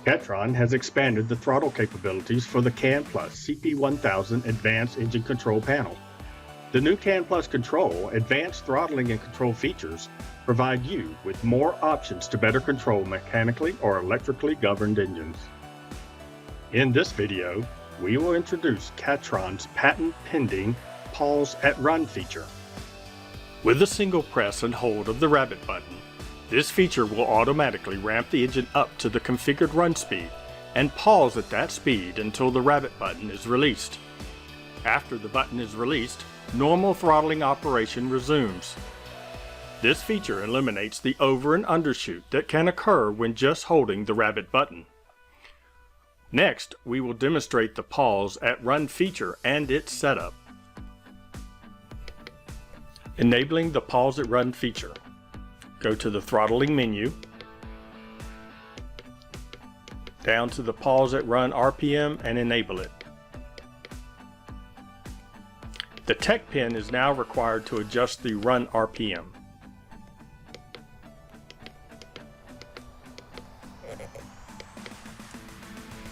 Cattron has expanded the throttle capabilities for the CANplus CP1000 Advanced Engine Control Panel. The new CANplus Control advanced throttling and control features provide you with more options to better control mechanically or electrically governed engines. In this video, we will introduce Cattron's patent-pending Pause at Run feature. With a single press and hold of the rabbit button, this feature will automatically ramp the engine up to the configured run speed and pause at that speed until the rabbit button is released. After the button is released, normal throttling operation resumes. This feature eliminates the over and undershoot that can occur when just holding the rabbit button. Next, we will demonstrate the Pause at Run feature and its setup. Enabling the Pause at Run feature. Go to the throttling menu, down to the Pause at Run RPM and enable it. The tech pin is now required to adjust the run RPM.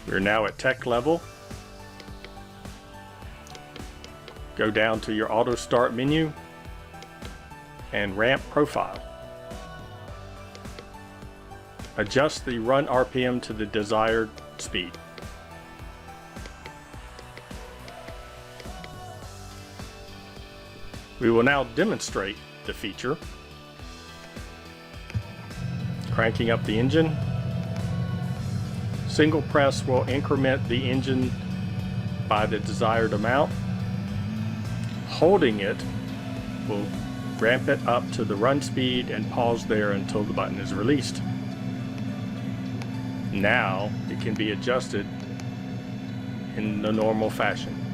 We're now at tech level. Go down to your auto start menu and ramp profile. Adjust the run RPM to the desired speed. We will now demonstrate the feature. Cranking up the engine. Single press will increment the engine by the desired amount. Holding it will ramp it up to the run speed and pause there until the button is released. Now it can be adjusted in the normal fashion.